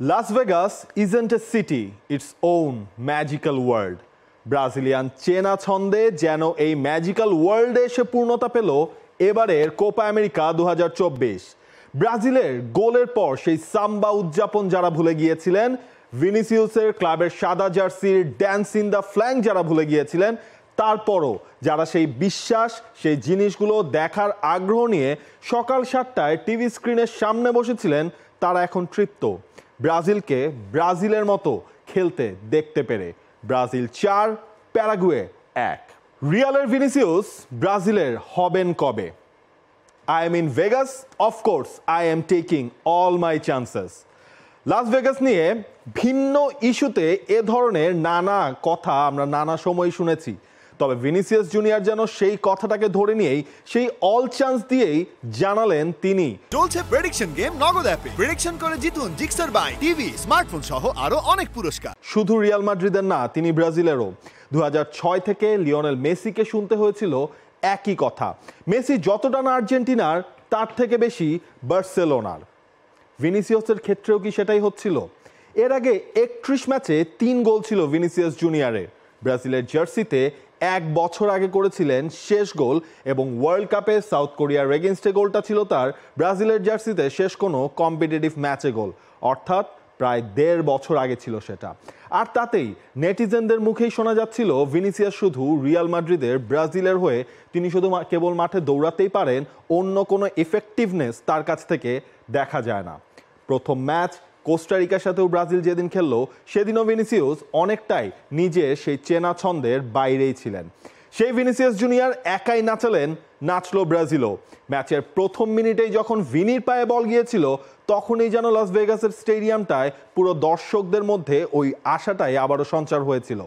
Las Vegas isn't a city, its own magical world. Brazilian চেনা ছন্দে যেন এই ম্যাজিক্যাল ওয়ার্ল্ডে এসে পূর্ণতা পেল এবারের কোপা আমেরিকা 2024। ব্রাজিলের গোলের পর সেই সাম্বা উদযাপন যারা ভুলে গিয়েছিলেন, ভিনিসিয়াসের ক্লাবের সাদা জার্সির ড্যান্স ইন দ্য ফ্ল্যাঙ্ক যারা ভুলে গিয়েছিলেন, তারপরও যারা সেই বিশ্বাস, সেই জিনিসগুলো দেখার আগ্রহ নিয়ে সকাল 7টায় টিভি স্ক্রিনের সামনে বসেছিলেন, তারা এখন তৃপ্ত। ব্রাজিলকে ব্রাজিলের মতো খেলতে দেখতে পেরে। Brazil 4, Paraguay 1। রিয়ালের ভিনিসিয়াস ব্রাজিলের হবেন কবে? I am in Vegas, of course I am taking all my chances. Las Vegas নিয়ে ভিন্ন ইস্যুতে এ ধরনের নানা কথা আমরা নানা সময় শুনেছি, তবে ভিনিসিয়াস জুনিয়র যেন সেই কথাটাকে ধরে নিয়েই সেই অল চান্স দিয়েই জানালেন তিনি। চলছে প্রেডিকশন গেম নগদ অ্যাপে। প্রেডিকশন করে জিতুন জিক্সার বাই টিভি, স্মার্টফোন সহ আরো অনেক পুরস্কার। শুধু রিয়াল মাদ্রিদের না, তিনি ব্রাজিলেরও। 2006 থেকে লিওনেল মেসিকে শুনতে হয়েছিল একই কথা। মেসি যতটা না আর্জেন্টিনার, তার থেকে বেশি বার্সেলোনার। ভিনিসিয়াসের ক্ষেত্রেও কি সেটাই হচ্ছিল? এর আগে 31 ম্যাচে 3 গোল ছিল ভিনিসিয়াস জুনিয়রের। ব্রাজিলের জার্সিতে 1 বছর আগে করেছিলেন শেষ গোল, এবং ওয়ার্ল্ড কাপে সাউথ কোরিয়ার এগেইনস্টে গোলটা ছিল তার ব্রাজিলের জার্সিতে শেষ কোনো কম্পিটিটিভ ম্যাচে গোল, অর্থাৎ প্রায় 1.5 বছর আগে ছিল সেটা। আর তাতেই নেটিজেনদের মুখেই শোনা যাচ্ছিল ভিনিসিয়াস শুধু রিয়াল মাদ্রিদের ব্রাজিলের হয়ে তিনি শুধু কেবল মাঠে দৌড়াতেই পারেন, অন্য কোনো এফেক্টিভনেস তার কাছ থেকে দেখা যায় না। প্রথম ম্যাচ কোস্টারিকার সাথেও ব্রাজিল যেদিন খেললো, সেদিনও ভিনিসিয়াস অনেকটাই নিজের সেই চেনা ছন্দের বাইরেই ছিলেন। সেই ভিনিসিয়াস জুনিয়র একাই নাচলো ব্রাজিলও। ম্যাচের প্রথম মিনিটেই যখন ভিনির পায়ে বল গিয়েছিল, তখনই যেন লাস ভেগাসের স্টেডিয়ামটায় পুরো দর্শকদের মধ্যে ওই আশাটাই আবারও সঞ্চার হয়েছিল।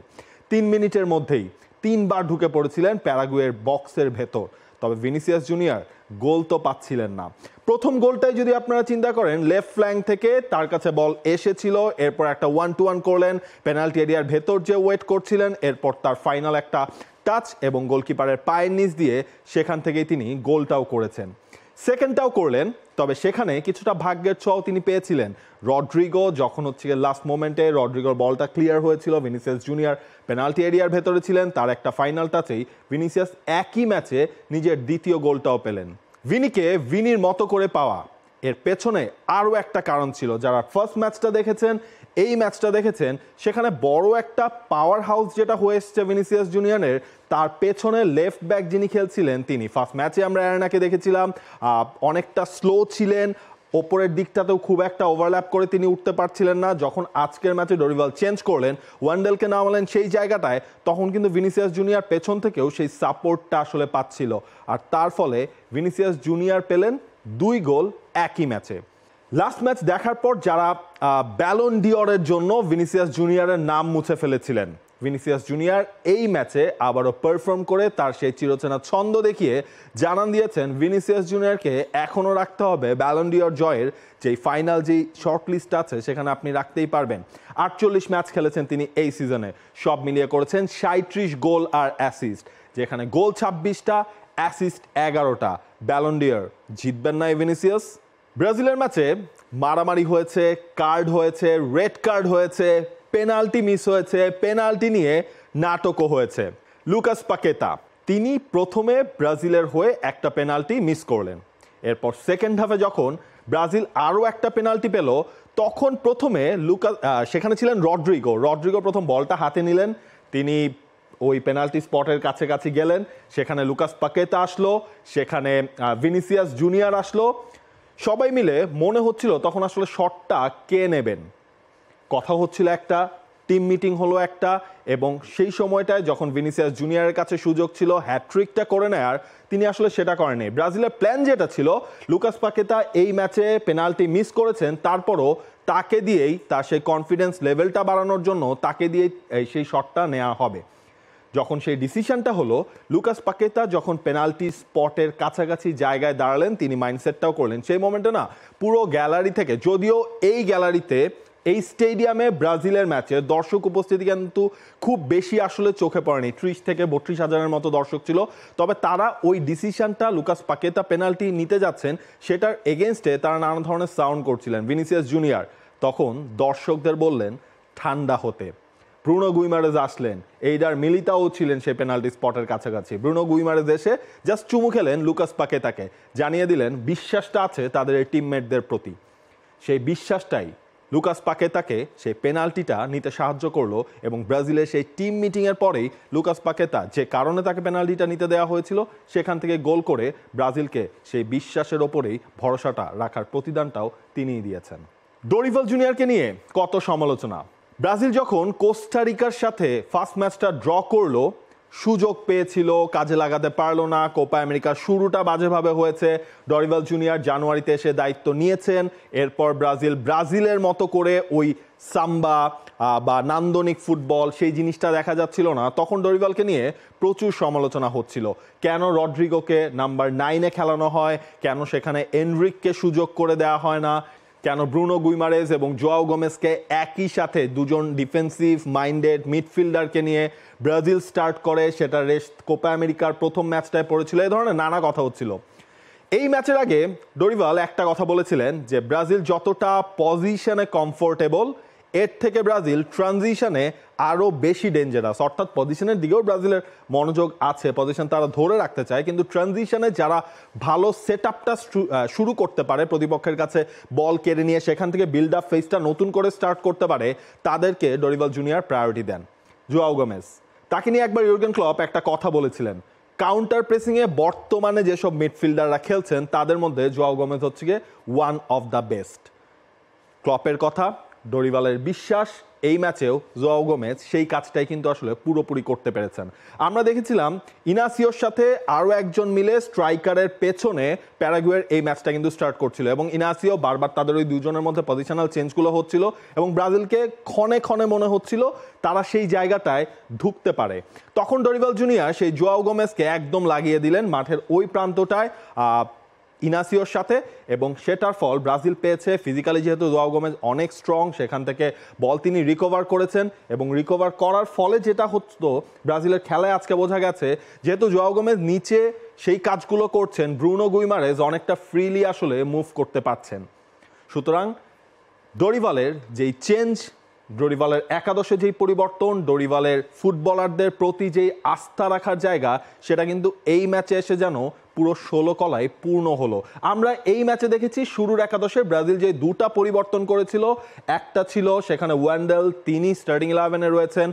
3 মিনিটের মধ্যেই 3 বার ঢুকে পড়েছিলেন প্যারাগুয়ের বক্সের ভেতর, তবে ভিনিসিয়াস জুনিয়র গোল তো পাচ্ছিলেন না। প্রথম গোলটাই যদি আপনারা চিন্তা করেন, লেফট ফ্ল্যাঙ্ক থেকে তার কাছে বল এসেছিল, এরপর একটা 1-2-1 করলেন, পেনাল্টি এরিয়ার ভেতর যে ওয়েট করছিলেন, এরপর তার ফাইনাল একটা টাচ এবং গোলকিপারের পায়ের নিচ দিয়ে সেখান থেকেই তিনি গোলটাও করেছেন। সেকেন্ডটাও করলেন, তবে সেখানে কিছুটা ভাগ্যের ছোঁয়াও তিনি পেয়েছিলেন। রড্রিগো যখন লাস্ট মোমেন্টে রড্রিগোর বলটা ক্লিয়ার হয়েছিল, ভিনিসিয়াস জুনিয়র পেনাল্টি এরিয়ার ভেতরে ছিলেন, তার একটা ফাইনাল টাচেই ভিনিসিয়াস একই ম্যাচে নিজের দ্বিতীয় গোলটাও পেলেন। ভিনিকে ভিনির মতো করে পাওয়া, এর পেছনে আরও একটা কারণ ছিল। যারা ফার্স্ট ম্যাচটা দেখেছেন, এই ম্যাচটা দেখেছেন, সেখানে বড় একটা পাওয়ার হাউস যেটা হয়ে এসছে ভিনিসিয়াস জুনিয়রের, তার পেছনে লেফট ব্যাক যিনি খেলছিলেন তিনি। ফার্স্ট ম্যাচে আমরা অ্যারেনাকে দেখেছিলাম অনেকটা স্লো ছিলেন, ওপরের দিকটাতেও খুব একটা ওভারল্যাপ করে তিনি উঠতে পারছিলেন না। যখন আজকের ম্যাচে ডরিভাল চেঞ্জ করলেন, ওয়ান্ডেলকে নামালেন সেই জায়গাটায়, তখন কিন্তু ভিনিসিয়াস জুনিয়র পেছন থেকেও সেই সাপোর্টটা আসলে পাচ্ছিল, আর তার ফলে ভিনিসিয়াস জুনিয়র পেলেন 2 গোল একই ম্যাচে। লাস্ট ম্যাচ দেখার পর যারা ব্যালন ডিওরের জন্য ভিনিসিয়াস জুনিয়রের নাম মুছে ফেলেছিলেন, ভিনিসিয়াস জুনিয়র এই ম্যাচে আবারও পারফর্ম করে তার সেই চিরচেনা ছন্দ দেখিয়ে জানান দিয়েছেন ভিনিসিয়াস জুনিয়রকে এখনও রাখতে হবে ব্যালন ডিওর জয়ের যেই ফাইনাল, যেই শর্ট লিস্ট আছে সেখানে আপনি রাখতেই পারবেন। 48 ম্যাচ খেলেছেন তিনি এই সিজনে, সব মিলিয়ে করেছেন 37 গোল আর অ্যাসিস্ট, যেখানে গোল 26টা, অ্যাসিস্ট 11টা। ব্যালন ডিওর জিতবেন না এই ভিনিসিয়াস? ব্রাজিলের ম্যাচে মারামারি হয়েছে, কার্ড হয়েছে, রেড কার্ড হয়েছে, পেনাল্টি মিস হয়েছে, পেনাল্টি নিয়ে নাটকও হয়েছে। লুকাস পাকেতা তিনি প্রথমে ব্রাজিলের হয়ে একটা পেনাল্টি মিস করলেন, এরপর সেকেন্ড হাফে যখন ব্রাজিল আরও একটা পেনাল্টি পেল, তখন প্রথমে সেখানে ছিলেন রড্রিগো প্রথম বলটা হাতে নিলেন, তিনি ওই পেনাল্টি স্পটের কাছাকাছি গেলেন, সেখানে লুকাস পাকেতা আসলো, সেখানে ভিনিসিয়াস জুনিয়র আসলো। সবাই মিলে মনে হচ্ছিল তখন আসলে শটটা কে নেবেন, কথা হচ্ছিল একটা, টিম মিটিং হলো একটা, এবং সেই সময়টায় যখন ভিনিসিয়াস জুনিয়রের কাছে সুযোগ ছিল হ্যাট্রিকটা করে নেয়ার, তিনি আসলে সেটা করেননি। ব্রাজিলের প্ল্যান যেটা ছিল, লুকাস পাকেতা এই ম্যাচে পেনাল্টি মিস করেছেন, তারপরও তাকে দিয়েই তার সেই কনফিডেন্স লেভেলটা বাড়ানোর জন্য তাকে দিয়েই সেই শটটা নেওয়া হবে। যখন সেই ডিসিশনটা হলো, লুকাস পাকেতা যখন পেনাল্টি স্পটের কাছাকাছি জায়গায় দাঁড়ালেন, তিনি মাইন্ডসেটটাও করলেন। সেই মোমেন্টে না পুরো গ্যালারি থেকে, যদিও এই গ্যালারিতে এই স্টেডিয়ামে ব্রাজিলের ম্যাচে দর্শক উপস্থিতি কিন্তু খুব বেশি আসলে চোখে পড়েনি, 30 থেকে 32 হাজারের মতো দর্শক ছিল, তবে তারা ওই ডিসিশনটা লুকাস পাকেতা পেনাল্টি নিতে যাচ্ছেন সেটার এগেনস্টে তারা নানা ধরনের সাউন্ড করছিলেন। ভিনিসিয়াস জুনিয়র তখন দর্শকদের বললেন ঠান্ডা হতে। ব্রুনো গুইমারেজ আসলেন, এইডার মিলিতাও ছিলেন সেই পেনাল্টি স্পটের কাছাকাছি। ব্রুনো গুইমারেজ এসে জাস্ট চুমু খেলেন লুকাস পাকেতাকে, জানিয়ে দিলেন বিশ্বাসটা আছে তাদের এই টিমমেটদের প্রতি। সেই বিশ্বাসটাই লুকাস পাকেতাকে সেই পেনাল্টিটা নিতে সাহায্য করলো এবং ব্রাজিলের সেই টিম মিটিংয়ের পরেই লুকাস পাকেতা যে কারণে তাকে পেনাল্টিটা নিতে দেওয়া হয়েছিল সেখান থেকে গোল করে ব্রাজিলকে সেই বিশ্বাসের ওপরেই ভরসাটা রাখার প্রতিদানটাও তিনিই দিয়েছেন। ডরিভাল জুনিয়রকে নিয়ে কত সমালোচনা। ব্রাজিল যখন কোস্টারিকার সাথে ফার্স্ট ম্যাচটা ড্র করলো, সুযোগ পেয়েছিল, কাজে লাগাতে পারলো না। কোপা আমেরিকার শুরুটা বাজেভাবে হয়েছে। ডরিভাল জুনিয়র জানুয়ারিতে এসে দায়িত্ব নিয়েছেন। এরপর ব্রাজিলের মতো করে ওই সাম্বা বা নান্দনিক ফুটবল সেই জিনিসটা দেখা যাচ্ছিল না। তখন ডরিভালকে নিয়ে প্রচুর সমালোচনা হচ্ছিল। কেন রড্রিগোকে নাম্বার 9-এ খেলানো হয়, কেন সেখানে এনরিককে সুযোগ করে দেওয়া হয় না, কেন ব্রুনো গুইমারেজ এবং জোয়াও গোমেজকে একই সাথে দুজন ডিফেন্সিভ মাইন্ডেড মিডফিল্ডারকে নিয়ে ব্রাজিল স্টার্ট করে, সেটা রেস্ট কোপা আমেরিকার প্রথম ম্যাচটায় পড়েছিল। এই ধরনের নানা কথা হচ্ছিল। এই ম্যাচের আগে ডরিভাল একটা কথা বলেছিলেন যে ব্রাজিল যতটা পজিশনে কমফোর্টেবল, এর থেকে ব্রাজিল ট্রানজিশনে আরও বেশি ডেঞ্জারাস। অর্থাৎ পজিশনের দিকেও ব্রাজিলের মনোযোগ আছে, পজিশন তারা ধরে রাখতে চায়, কিন্তু ট্রানজিশনে যারা ভালো সেট আপটা শুরু করতে পারে, প্রতিপক্ষের কাছে বল কেড়ে নিয়ে সেখান থেকে বিল্ড আপ ফেজটা নতুন করে স্টার্ট করতে পারে, তাদেরকে ডরিভাল জুনিয়র প্রায়োরিটি দেন। জোয়াও গোমেজ, তাকে নিয়ে একবার ইউর্গেন ক্লপ একটা কথা বলেছিলেন, কাউন্টার প্রেসিংয়ে বর্তমানে যেসব মিডফিল্ডাররা খেলছেন তাদের মধ্যে জোয়াও গোমেজ হচ্ছে গিয়ে ওয়ান অফ দ্য বেস্ট। ক্লপের কথা, ডরিভালের বিশ্বাস, এই ম্যাচেও জোয়াও গোমেজ সেই কাজটাই কিন্তু আসলে পুরোপুরি করতে পেরেছেন। আমরা দেখেছিলাম ইনাসিওর সাথে আরও একজন মিলে স্ট্রাইকারের পেছনে প্যারাগুয়ের এই ম্যাচটা কিন্তু স্টার্ট করছিল এবং ইনাসিও বারবার তাদের ওই দুজনের মধ্যে পজিশনাল চেঞ্জগুলো হচ্ছিল এবং ব্রাজিলকে ক্ষণে ক্ষণে মনে হচ্ছিল তারা সেই জায়গাটায় ঢুকতে পারে। তখন ডরিভাল জুনিয়র সেই জোয়াও গোমেজকে একদম লাগিয়ে দিলেন মাঠের ওই প্রান্তটায় ইনাসিওর সাথে এবং সেটার ফল ব্রাজিল পেয়েছে। ফিজিক্যালি যেহেতু জোয়াও গোমেজ অনেক স্ট্রং, সেখান থেকে বল তিনি রিকভার করেছেন এবং রিকভার করার ফলে যেটা হতো ব্রাজিলের খেলায় আজকে বোঝা গেছে, যেহেতু জোয়াও গোমেজ নিচে সেই কাজগুলো করছেন, ব্রুনো গুইমারেজ অনেকটা ফ্রিলি আসলে মুভ করতে পারছেন। সুতরাং ডরিভালের যেই চেঞ্জ, ডরিভালের একাদশে যেই পরিবর্তন, ডরিভালের ফুটবলারদের প্রতি যেই আস্থা রাখার জায়গা, সেটা কিন্তু এই ম্যাচে এসে যেন পুরো 16 কলায় পূর্ণ হলো। আমরা এই ম্যাচে দেখেছি শুরুর একাদশে ব্রাজিল যে দুটা পরিবর্তন করেছিল, একটা ছিল সেখানে ওয়ান্ডেল, তিনি স্টার্টিং 11-এ রয়েছেন।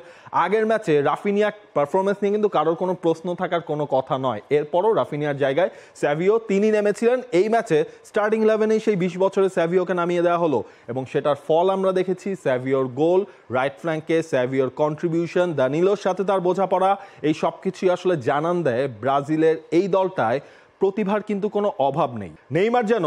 আগের ম্যাচে রাফিনিয়া পারফরমেন্স নিয়ে কিন্তু কারোর কোনো প্রশ্ন থাকার কোনো কথা নয়, এরপরও রাফিনিয়ার জায়গায় স্যাভিও তিনি নেমেছিলেন। এই ম্যাচে স্টার্টিং 11-এই সেই 20 বছরের স্যাভিওকে নামিয়ে দেওয়া হলো এবং সেটার ফল আমরা দেখেছি। স্যাভিওর গোল, রাইট ফ্ল্যাঙ্কে স্যাভিওর কন্ট্রিবিউশন, দানিলোর সাথে তার বোঝাপড়া, এই সব কিছুই আসলে জানান দেয় ব্রাজিলের এই দলটায় প্রতিভার কিন্তু কোনো অভাব নেই। নেইমার যেন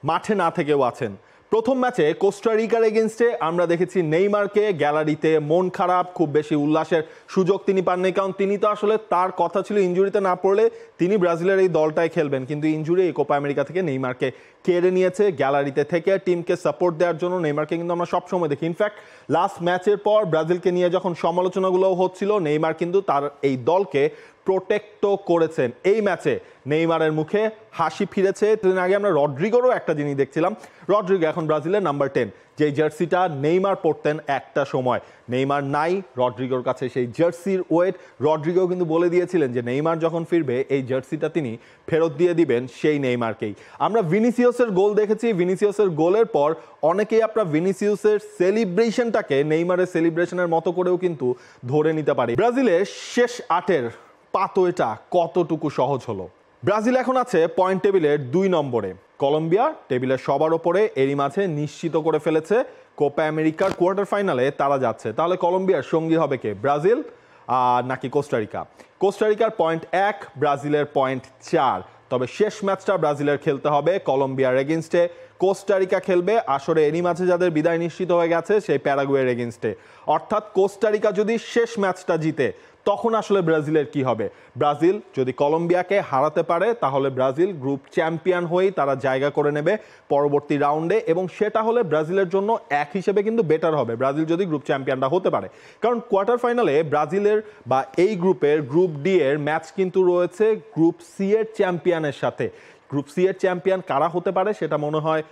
মাঠে না থেকেও আছেন। প্রথম ম্যাচে কোস্টারিকার এগেনস্টে আমরা দেখেছি নেইমারকে গ্যালারিতে মন খারাপ, খুব বেশি উল্লাসের সুযোগ তিনি পাননি, কারণ তিনি তো আসলে তার কথা ছিল ইনজুরিতে না পড়লে তিনি ব্রাজিলের এই দলটায় খেলবেন, কিন্তু ইনজুরি এই কোপা আমেরিকা থেকে নেইমারকে কেড়ে নিয়েছে। গ্যালারিতে থেকে টিমকে সাপোর্ট দেওয়ার জন্য নেইমারকে কিন্তু আমরা সবসময় দেখি। ইনফ্যাক্ট লাস্ট ম্যাচের পর ব্রাজিলকে নিয়ে যখন সমালোচনাগুলো হচ্ছিল, নেইমার কিন্তু তার এই দলকে প্রোটেক্টও করেছেন। এই ম্যাচে নেইমারের মুখে হাসি ফিরেছে। দিন আগে আমরা রড্রিগোরও একটা জিনিস দেখছিলাম, রড্রিগো এখন ব্রাজিলের নাম্বার 10, যে জার্সিটা নেইমার পরতেন একটা সময়, নেইমার নাই, রড্রিগোর কাছে সেই জার্সির ওয়েট। রড্রিগো কিন্তু বলে দিয়েছিলেন যে নেইমার যখন ফিরবে এই জার্সিটা তিনি ফেরত দিয়ে দিবেন সেই নেইমারকেই। আমরা ভিনিসিয়াসের গোল দেখেছি, ভিনিসিয়াসের গোলের পর অনেকেই আপনার ভিনিসিয়াসের সেলিব্রেশনটাকে নেইমারের সেলিব্রেশনের মতো করেও কিন্তু ধরে নিতে পারি। ব্রাজিলের শেষ 8-এর পাতোটা কতটুকু সহজ হলো। ব্রাজিল এখন আছে পয়েন্ট টেবিলের 2 নম্বরে, কলম্বিয়া টেবিলের সবার ওপরে, এরই মাঝে নিশ্চিত করে ফেলেছে কোপা আমেরিকার কোয়ার্টার ফাইনালে তারা যাচ্ছে। তাহলে কলম্বিয়ার সঙ্গী হবে কে, ব্রাজিল নাকি কোস্টারিকা? কোস্টারিকার পয়েন্ট 1, ব্রাজিলের পয়েন্ট 4। তবে শেষ ম্যাচটা ব্রাজিলের খেলতে হবে কলম্বিয়ার এগেনস্টে। কোস্টারিকা খেলবে আসরে এরই মাঝে যাদের বিদায় নিশ্চিত হয়ে গেছে সেই প্যারাগুয়ের এগেনস্টে। অর্থাৎ কোস্টারিকা যদি শেষ ম্যাচটা জিতে তখন আসলে ব্রাজিলের কি হবে? ব্রাজিল যদি কলম্বিয়াকে হারাতে পারে তাহলে ব্রাজিল গ্রুপ চ্যাম্পিয়ন হয়েই তারা জায়গা করে নেবে পরবর্তী রাউন্ডে, এবং সেটা হলে ব্রাজিলের জন্য এক হিসেবে কিন্তু বেটার হবে ব্রাজিল যদি গ্রুপ চ্যাম্পিয়নটা হতে পারে। কারণ কোয়ার্টার ফাইনালে ব্রাজিলের বা এই গ্রুপের গ্রুপ ডি এর ম্যাচ কিন্তু রয়েছে গ্রুপ সি এর চ্যাম্পিয়নের সাথে। গ্রুপ সি এর চ্যাম্পিয়ন কারা হতে পারে সেটা মনে হয়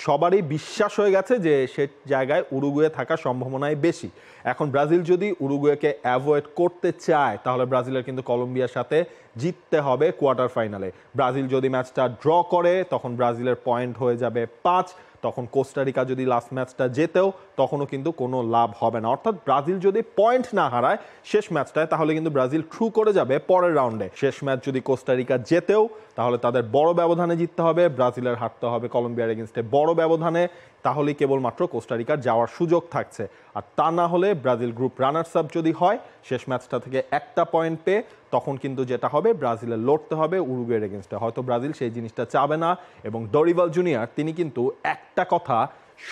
সবারই বিশ্বাস হয়ে গেছে যে সে জায়গায় উরুগুয়ে থাকার সম্ভাবনাই বেশি। এখন ব্রাজিল যদি উরুগুয়েকে অ্যাভয়েড করতে চায় তাহলে ব্রাজিলের কিন্তু কলম্বিয়ার সাথে জিততে হবে কোয়ার্টার ফাইনালে। ব্রাজিল যদি ম্যাচটা ড্র করে তখন ব্রাজিলের পয়েন্ট হয়ে যাবে 5, তখন কোস্টারিকা যদি লাস্ট ম্যাচটা জেতেও তখনও কিন্তু কোনো লাভ হবে না। অর্থাৎ ব্রাজিল যদি পয়েন্ট না হারায় শেষ ম্যাচটায় তাহলে কিন্তু ব্রাজিল থ্রু করে যাবে পরের রাউন্ডে। শেষ ম্যাচ যদি কোস্টারিকা জেতেও তাহলে তাদের বড় ব্যবধানে জিততে হবে, ব্রাজিলের হারতে হবে কলম্বিয়ার এগেনস্টে বড় ব্যবধানে, তাহলেই কেবলমাত্র কোস্টারিকার যাওয়ার সুযোগ থাকছে। আর তা না হলে ব্রাজিল গ্রুপ রানার্স আপ যদি হয় শেষ ম্যাচটা থেকে একটা পয়েন্ট পেয়ে তখন কিন্তু যেটা হবে ব্রাজিলের লড়তে হবে উরুগুয়ের এগেনস্টে। হয়তো ব্রাজিল সেই জিনিসটা চাবে না এবং ডরিভাল জুনিয়র তিনি কিন্তু একটা কথা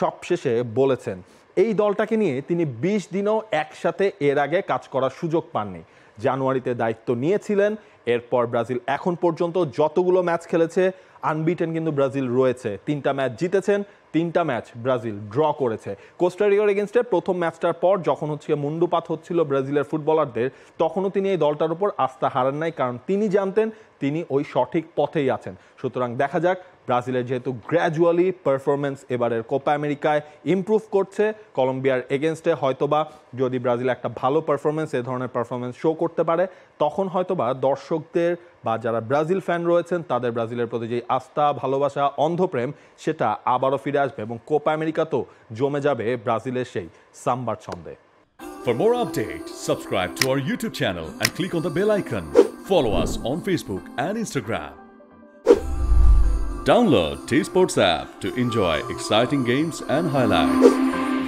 সবশেষে বলেছেন, এই দলটাকে নিয়ে তিনি 20 দিনও একসাথে এর আগে কাজ করার সুযোগ পাননি। জানুয়ারিতে দায়িত্ব নিয়েছিলেন, এরপর ব্রাজিল এখন পর্যন্ত যতগুলো ম্যাচ খেলেছে আনবিটেন কিন্তু ব্রাজিল রয়েছে। 3টা ম্যাচ জিতেছেন, 3টা ম্যাচ ব্রাজিল ড্র করেছে। কোস্টারিকার এগেনস্টে প্রথম ম্যাচটার পর যখন মুন্ডুপাত হচ্ছিল ব্রাজিলের ফুটবলারদের তখনও তিনি এই দলটার উপর আস্থা হারান নাই, কারণ তিনি জানতেন তিনি ওই সঠিক পথেই আছেন। সুতরাং দেখা যাক ব্রাজিলের যেহেতু গ্র্যাজুয়ালি পারফরমেন্স এবারের কোপা আমেরিকায় ইমপ্রুভ করছে, কলম্বিয়ার এগেনস্টে হয়তোবা যদি ব্রাজিল একটা ভালো পারফরমেন্স এ ধরনের পারফরমেন্স শো করতে পারে তখন হয়তোবা দর্শকদের বা যারা ব্রাজিল ফ্যান রয়েছেন তাদের ব্রাজিলের প্রতি যে আস্থা ভালোবাসা অন্ধপ্রেম সেটা আবারও ফিরে আসবে এবং কোপা আমেরিকাতেও জমে যাবে ব্রাজিলের সেই সাম্বার ছন্দে। For more updates, subscribe to our YouTube channel and click on the bell icon. Follow us on Facebook and Instagram. Download T-Sports app to enjoy exciting games and highlights.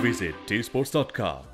Visit tsports.com.